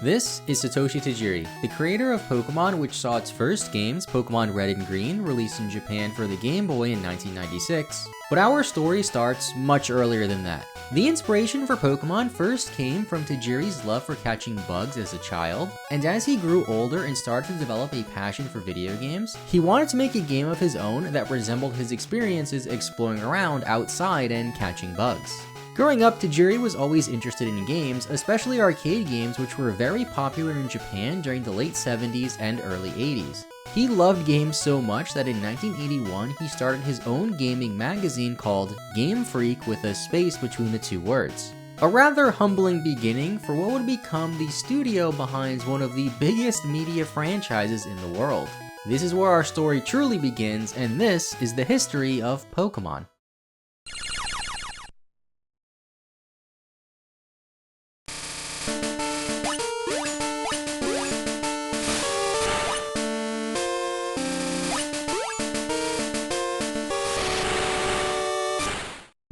This is Satoshi Tajiri, the creator of Pokemon, which saw its first games, Pokemon Red and Green, released in Japan for the Game Boy in 1996. But our story starts much earlier than that. The inspiration for Pokemon first came from Tajiri's love for catching bugs as a child, and as he grew older and started to develop a passion for video games, he wanted to make a game of his own that resembled his experiences exploring around outside and catching bugs. Growing up, Tajiri was always interested in games, especially arcade games, which were very popular in Japan during the late 70s and early 80s. He loved games so much that in 1981 he started his own gaming magazine called GameFreak with a space between the two words. A rather humbling beginning for what would become the studio behind one of the biggest media franchises in the world. This is where our story truly begins, and this is the history of Pokemon.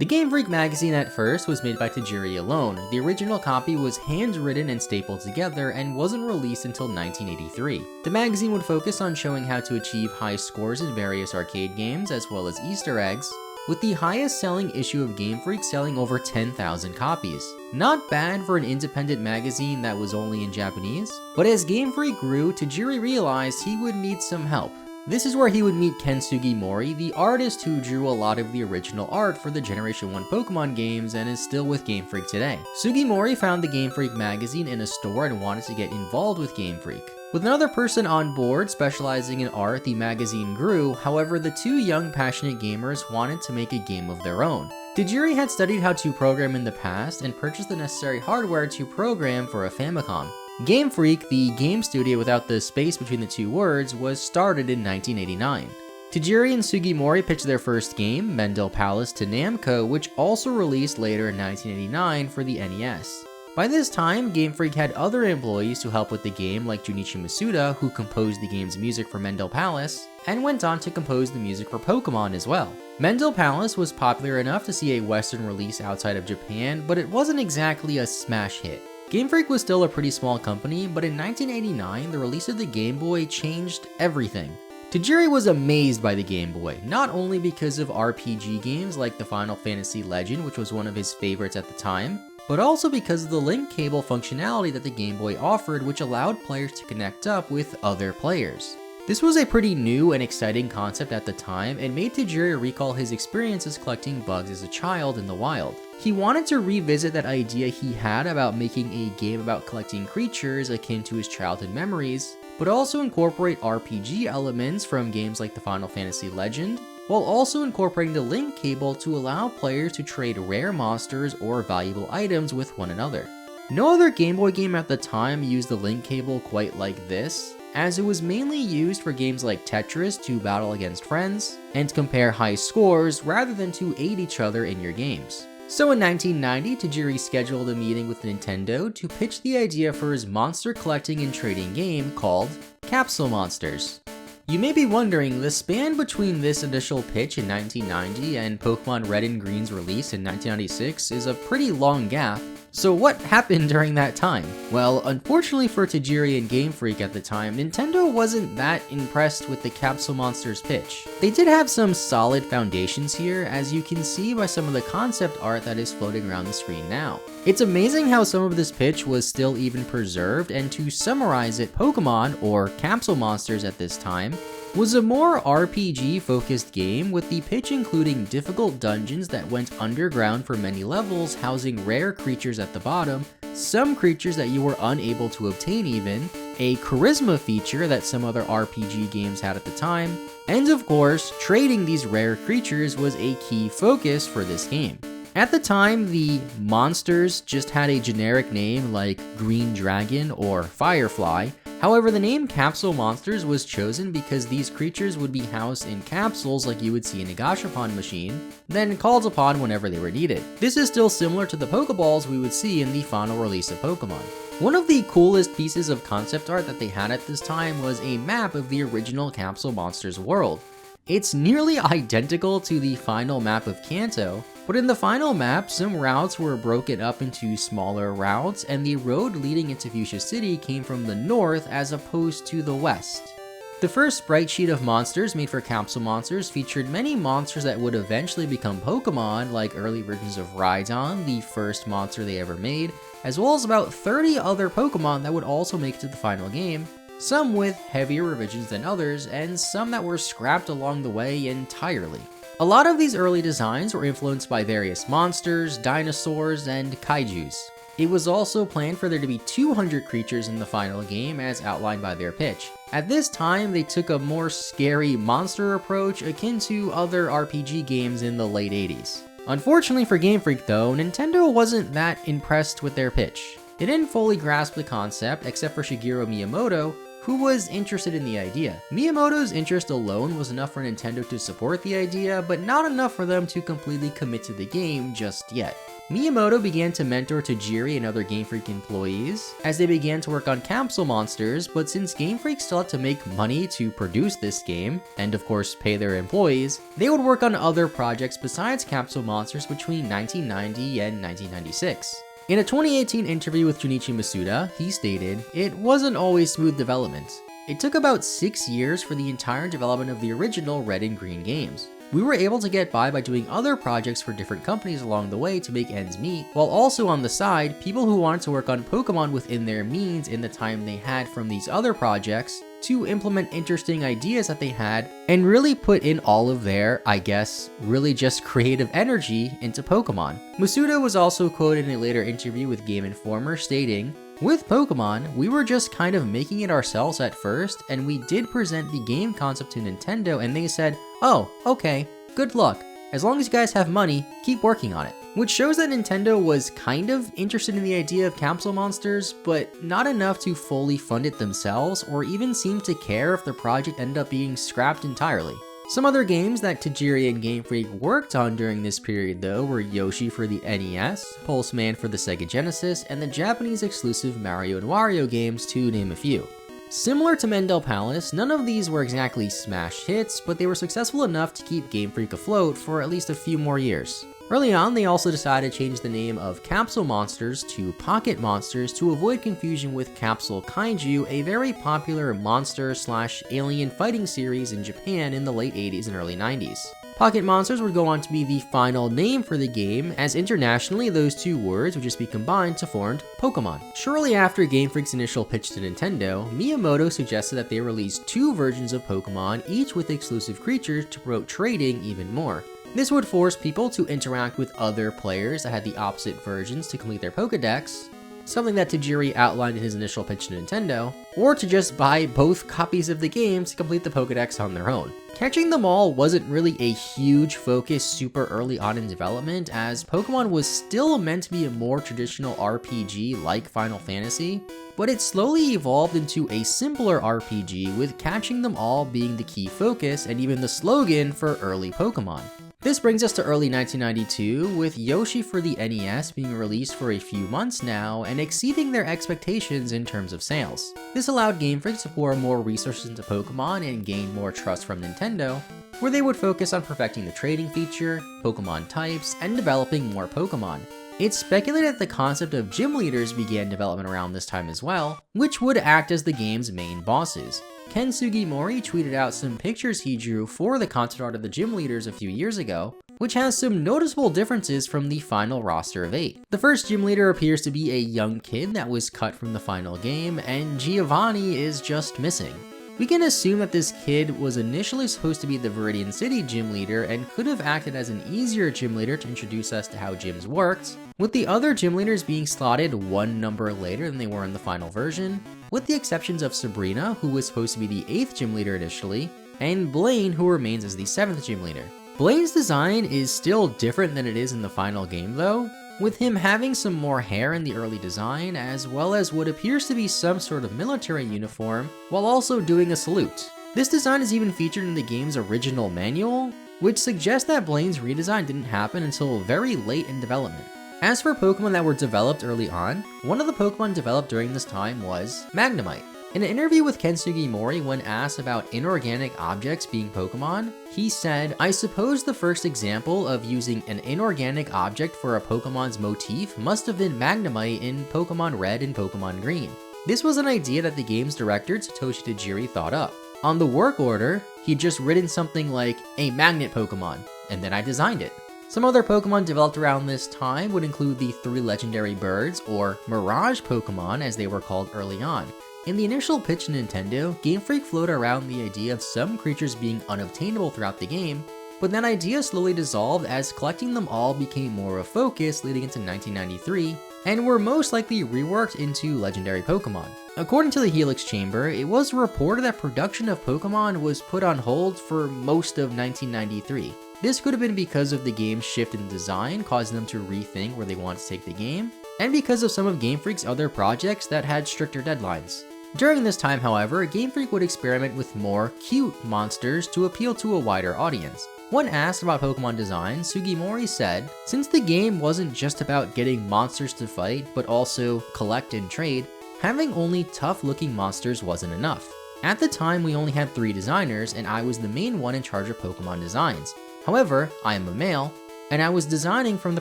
The GameFreak magazine at first was made by Tajiri alone. The original copy was handwritten and stapled together and wasn't released until 1983. The magazine would focus on showing how to achieve high scores in various arcade games as well as Easter eggs, with the highest selling issue of GameFreak selling over 10,000 copies. Not bad for an independent magazine that was only in Japanese, but as GameFreak grew, Tajiri realized he would need some help. This is where he would meet Ken Sugimori, the artist who drew a lot of the original art for the Generation 1 Pokemon games and is still with GameFreak today. Sugimori found the GameFreak magazine in a store and wanted to get involved with GameFreak. With another person on board specializing in art, the magazine grew. However, the two young passionate gamers wanted to make a game of their own. Tajiri had studied how to program in the past and purchased the necessary hardware to program for a Famicom. GameFreak, the game studio without the space between the two words, was started in 1989. Tajiri and Sugimori pitched their first game, Mendel Palace, to Namco, which also released later in 1989 for the NES. By this time, GameFreak had other employees to help with the game, like Junichi Masuda, who composed the game's music for Mendel Palace, and went on to compose the music for Pokemon as well. Mendel Palace was popular enough to see a Western release outside of Japan, but it wasn't exactly a smash hit. GameFreak was still a pretty small company, but in 1989, the release of the Game Boy changed everything. Tajiri was amazed by the Game Boy, not only because of RPG games like the Final Fantasy Legend, which was one of his favorites at the time, but also because of the link cable functionality that the Game Boy offered, which allowed players to connect up with other players. This was a pretty new and exciting concept at the time and made Tajiri recall his experiences collecting bugs as a child in the wild. He wanted to revisit that idea he had about making a game about collecting creatures akin to his childhood memories, but also incorporate RPG elements from games like the Final Fantasy Legend, while also incorporating the link cable to allow players to trade rare monsters or valuable items with one another. No other Game Boy game at the time used the link cable quite like this, as it was mainly used for games like Tetris to battle against friends and compare high scores rather than to aid each other in your games. So in 1990, Tajiri scheduled a meeting with Nintendo to pitch the idea for his monster collecting and trading game called Capsule Monsters. You may be wondering, the span between this initial pitch in 1990 and Pokemon Red and Green's release in 1996 is a pretty long gap. So what happened during that time? Well, unfortunately for Tajiri and GameFreak at the time, Nintendo wasn't that impressed with the Capsule Monsters pitch. They did have some solid foundations here, as you can see by some of the concept art that is floating around the screen now. It's amazing how some of this pitch was still even preserved, and to summarize it, Pokemon, or Capsule Monsters at this time, was a more RPG-focused game, with the pitch including difficult dungeons that went underground for many levels, housing rare creatures at the bottom, some creatures that you were unable to obtain even, a charisma feature that some other RPG games had at the time, and of course, trading these rare creatures was a key focus for this game. At the time, the monsters just had a generic name like Green Dragon or Firefly. However, the name Capsule Monsters was chosen because these creatures would be housed in capsules like you would see in a Gashapon machine, then called upon whenever they were needed. This is still similar to the Pokeballs we would see in the final release of Pokemon. One of the coolest pieces of concept art that they had at this time was a map of the original Capsule Monsters world. It's nearly identical to the final map of Kanto, But in the final map, some routes were broken up into smaller routes, and the road leading into Fuchsia City came from the north as opposed to the west. The first sprite sheet of monsters made for Capsule Monsters featured many monsters that would eventually become Pokemon, like early versions of Rhydon, the first monster they ever made, as well as about 30 other Pokemon that would also make it to the final game, some with heavier revisions than others, and some that were scrapped along the way entirely. A lot of these early designs were influenced by various monsters, dinosaurs, and kaijus. It was also planned for there to be 200 creatures in the final game as outlined by their pitch. At this time, they took a more scary monster approach akin to other RPG games in the late 80s. Unfortunately for Game Freak though, Nintendo wasn't that impressed with their pitch. They didn't fully grasp the concept except for Shigeru Miyamoto, who was interested in the idea. Miyamoto's interest alone was enough for Nintendo to support the idea, but not enough for them to completely commit to the game just yet. Miyamoto began to mentor Tajiri and other Game Freak employees as they began to work on Capsule Monsters, but since Game Freak still had to make money to produce this game, and of course pay their employees, they would work on other projects besides Capsule Monsters between 1990 and 1996. In a 2018 interview with Junichi Masuda, he stated, "It wasn't always smooth development. It took about 6 years for the entire development of the original Red and Green games. We were able to get by doing other projects for different companies along the way to make ends meet, while also on the side, people who wanted to work on Pokemon within their means in the time they had from these other projects to implement interesting ideas that they had and really put in all of their, I guess, really just creative energy into Pokemon." Masuda was also quoted in a later interview with Game Informer stating, "With Pokemon, we were just kind of making it ourselves at first, and we did present the game concept to Nintendo and they said, 'Oh, okay, good luck. As long as you guys have money, keep working on it.'" Which shows that Nintendo was kind of interested in the idea of Capsule Monsters, but not enough to fully fund it themselves or even seem to care if the project ended up being scrapped entirely. Some other games that Tajiri and Game Freak worked on during this period though were Yoshi for the NES, Pulseman for the Sega Genesis, and the Japanese exclusive Mario and Wario games, to name a few. Similar to Mendel Palace, none of these were exactly smash hits, but they were successful enough to keep Game Freak afloat for at least a few more years. Early on, they also decided to change the name of Capsule Monsters to Pocket Monsters to avoid confusion with Capsule Kaiju, a very popular monster/alien fighting series in Japan in the late 80s and early 90s. Pocket Monsters would go on to be the final name for the game, as internationally those two words would just be combined to form Pokemon. Shortly after Game Freak's initial pitch to Nintendo, Miyamoto suggested that they release 2 versions of Pokemon, each with exclusive creatures to promote trading even more. This would force people to interact with other players that had the opposite versions to complete their Pokédex, something that Tajiri outlined in his initial pitch to Nintendo, or to just buy both copies of the game to complete the Pokédex on their own. Catching them all wasn't really a huge focus super early on in development, as Pokemon was still meant to be a more traditional RPG like Final Fantasy, but it slowly evolved into a simpler RPG with catching them all being the key focus and even the slogan for early Pokemon. This brings us to early 1992, with Yoshi for the NES being released for a few months now and exceeding their expectations in terms of sales. This allowed Game Freak to pour more resources into Pokemon and gain more trust from Nintendo, where they would focus on perfecting the trading feature, Pokemon types, and developing more Pokemon. It's speculated that the concept of gym leaders began development around this time as well, which would act as the game's main bosses. Ken Sugimori tweeted out some pictures he drew for the concept art of the gym leaders a few years ago, which has some noticeable differences from the final roster of 8. The first gym leader appears to be a young kid that was cut from the final game, and Giovanni is just missing. We can assume that this kid was initially supposed to be the Viridian City gym leader and could have acted as an easier gym leader to introduce us to how gyms worked, with the other gym leaders being slotted 1 number later than they were in the final version, with the exceptions of Sabrina, who was supposed to be the 8th gym leader initially, and Blaine, who remains as the 7th gym leader. Blaine's design is still different than it is in the final game though, with him having some more hair in the early design, as well as what appears to be some sort of military uniform, while also doing a salute. This design is even featured in the game's original manual, which suggests that Blaine's redesign didn't happen until very late in development. As for Pokemon that were developed early on, one of the Pokemon developed during this time was Magnemite. In an interview with Ken Sugimori, when asked about inorganic objects being Pokemon, he said, "I suppose the first example of using an inorganic object for a Pokemon's motif must have been Magnemite in Pokemon Red and Pokemon Green. This was an idea that the game's director Satoshi Tajiri thought up. On the work order, he'd just written something like, a magnet Pokemon, and then I designed it." Some other Pokemon developed around this time would include the 3 legendary birds, or Mirage Pokemon as they were called early on. In the initial pitch to Nintendo, Game Freak floated around the idea of some creatures being unobtainable throughout the game, but that idea slowly dissolved as collecting them all became more of a focus leading into 1993, and were most likely reworked into legendary Pokemon. According to the Helix Chamber, it was reported that production of Pokemon was put on hold for most of 1993. This could have been because of the game's shift in design, causing them to rethink where they wanted to take the game, and because of some of Game Freak's other projects that had stricter deadlines. During this time, however, Game Freak would experiment with more cute monsters to appeal to a wider audience. When asked about Pokemon design, Sugimori said, "Since the game wasn't just about getting monsters to fight, but also collect and trade, having only tough-looking monsters wasn't enough. At the time, we only had 3 designers, and I was the main one in charge of Pokemon designs. However, I am a male, and I was designing from the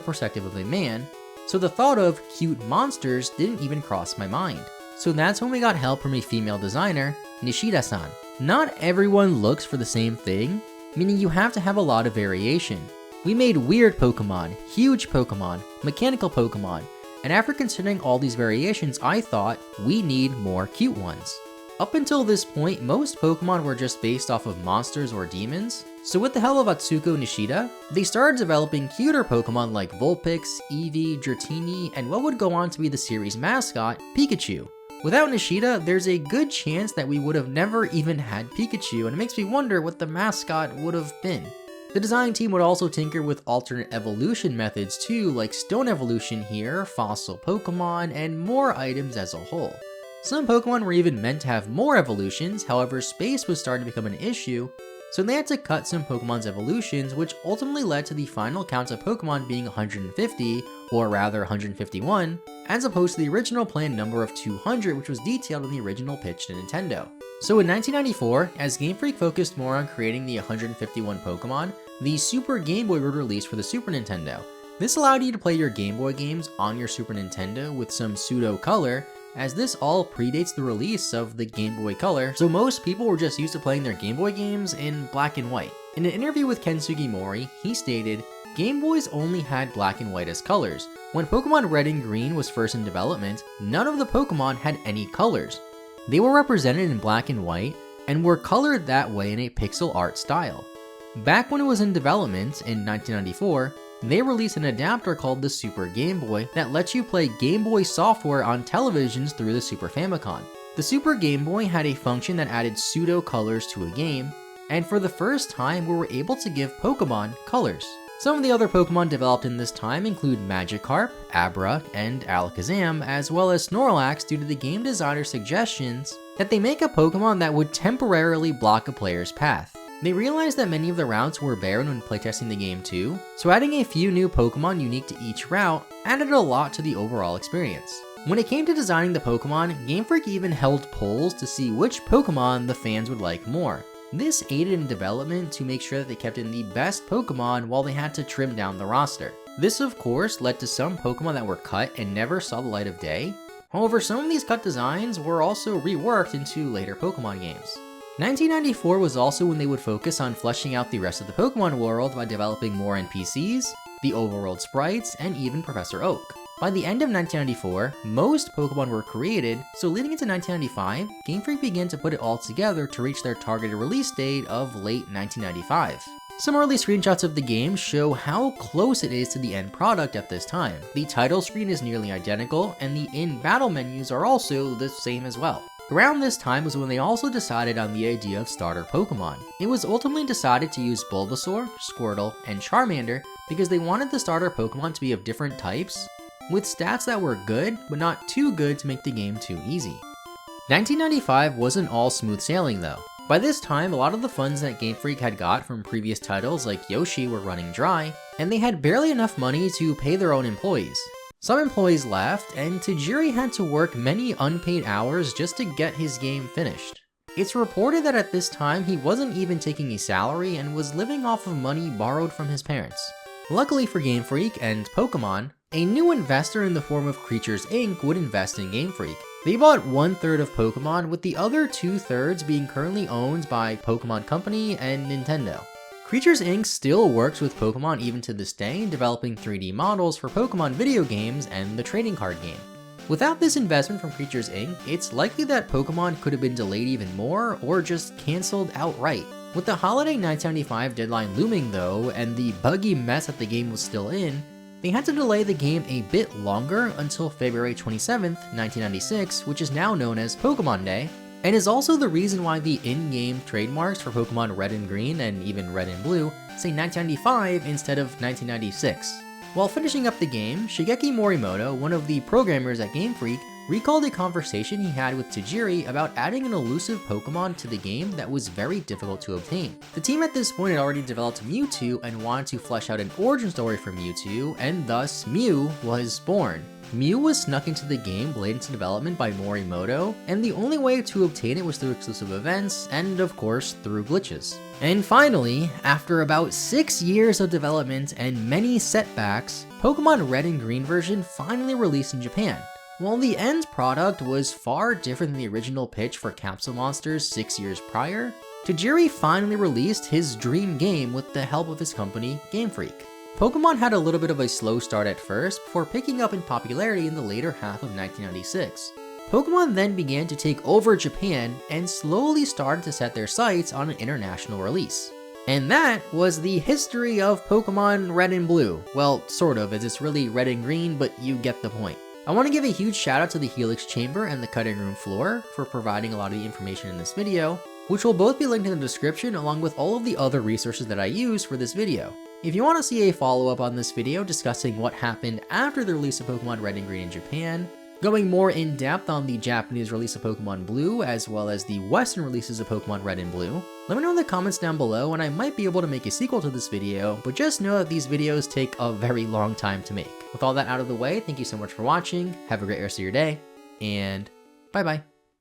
perspective of a man, so the thought of cute monsters didn't even cross my mind. So that's when we got help from a female designer, Nishida-san. Not everyone looks for the same thing, meaning you have to have a lot of variation. We made weird Pokemon, huge Pokemon, mechanical Pokemon, and after considering all these variations, I thought, we need more cute ones." Up until this point, most Pokemon were just based off of monsters or demons, so with the help of Atsuko Nishida, they started developing cuter Pokemon like Vulpix, Eevee, Dratini, and what would go on to be the series mascot, Pikachu. Without Nishida, there's a good chance that we would have never even had Pikachu, and it makes me wonder what the mascot would have been. The design team would also tinker with alternate evolution methods too, like stone evolution here, fossil Pokemon, and more items as a whole. Some Pokemon were even meant to have more evolutions, however space was starting to become an issue, so they had to cut some Pokemon's evolutions, which ultimately led to the final count of Pokemon being 150, or rather 151, as opposed to the original planned number of 200, which was detailed in the original pitch to Nintendo. So in 1994, as Game Freak focused more on creating the 151 Pokemon, the Super Game Boy was released for the Super Nintendo. This allowed you to play your Game Boy games on your Super Nintendo with some pseudo-color, as this all predates the release of the Game Boy Color, so most people were just used to playing their Game Boy games in black and white. In an interview with Ken Sugimori, he stated, "Game Boys only had black and white as colors. When Pokemon Red and Green was first in development, none of the Pokemon had any colors. They were represented in black and white, and were colored that way in a pixel art style. Back when it was in development, in 1994, they released an adapter called the Super Game Boy that lets you play Game Boy software on televisions through the Super Famicom. The Super Game Boy had a function that added pseudo colors to a game, and for the first time we were able to give Pokemon colors." Some of the other Pokemon developed in this time include Magikarp, Abra, and Alakazam, as well as Snorlax due to the game designer's suggestions that they make a Pokemon that would temporarily block a player's path. They realized that many of the routes were barren when playtesting the game too, so adding a few new Pokemon unique to each route added a lot to the overall experience. When it came to designing the Pokemon, Game Freak even held polls to see which Pokemon the fans would like more. This aided in development to make sure that they kept in the best Pokemon while they had to trim down the roster. This of course led to some Pokemon that were cut and never saw the light of day. However, some of these cut designs were also reworked into later Pokemon games. 1994 was also when they would focus on fleshing out the rest of the Pokemon world by developing more NPCs, the overworld sprites, and even Professor Oak. By the end of 1994, most Pokemon were created, so leading into 1995, Game Freak began to put it all together to reach their targeted release date of late 1995. Some early screenshots of the game show how close it is to the end product at this time. The title screen is nearly identical, and the in-battle menus are also the same as well. Around this time was when they also decided on the idea of starter Pokemon. It was ultimately decided to use Bulbasaur, Squirtle, and Charmander because they wanted the starter Pokemon to be of different types, with stats that were good, but not too good to make the game too easy. 1995 wasn't all smooth sailing though. By this time, a lot of the funds that Game Freak had got from previous titles like Yoshi were running dry, and they had barely enough money to pay their own employees. Some employees left, and Tajiri had to work many unpaid hours just to get his game finished. It's reported that at this time he wasn't even taking a salary and was living off of money borrowed from his parents. Luckily for GameFreak and Pokemon, a new investor in the form of Creatures Inc. would invest in GameFreak. They bought 1/3 of Pokemon, with the other 2/3 being currently owned by Pokemon Company and Nintendo. Creatures Inc. still works with Pokemon even to this day, developing 3D models for Pokemon video games and the trading card game. Without this investment from Creatures Inc., it's likely that Pokemon could have been delayed even more or just cancelled outright. With the holiday 1995 deadline looming though, and the buggy mess that the game was still in, they had to delay the game a bit longer until February 27th, 1996, which is now known as Pokemon Day, and is also the reason why the in-game trademarks for Pokemon Red and Green and even Red and Blue say 1995 instead of 1996. While finishing up the game, Shigeki Morimoto, one of the programmers at GameFreak, recalled a conversation he had with Tajiri about adding an elusive Pokemon to the game that was very difficult to obtain. The team at this point had already developed Mewtwo and wanted to flesh out an origin story for Mewtwo, and thus Mew was born. Mew was snuck into the game late into development by Morimoto, and the only way to obtain it was through exclusive events, and of course through glitches. And finally, after about 6 years of development and many setbacks, Pokemon Red and Green version finally released in Japan. While the end product was far different than the original pitch for Capsule Monsters 6 years prior, Tajiri finally released his dream game with the help of his company, GameFreak. Pokemon had a little bit of a slow start at first, before picking up in popularity in the later half of 1996. Pokemon then began to take over Japan and slowly started to set their sights on an international release. And that was the history of Pokemon Red and Blue. Well, sort of, as it's really Red and Green, but you get the point. I want to give a huge shout out to the Helix Chamber and the Cutting Room Floor for providing a lot of the information in this video, which will both be linked in the description along with all of the other resources that I use for this video. If you want to see a follow-up on this video discussing what happened after the release of Pokemon Red and Green in Japan, going more in depth on the Japanese release of Pokemon Blue as well as the Western releases of Pokemon Red and Blue, let me know in the comments down below and I might be able to make a sequel to this video, but just know that these videos take a very long time to make. With all that out of the way, thank you so much for watching, have a great rest of your day, and bye bye.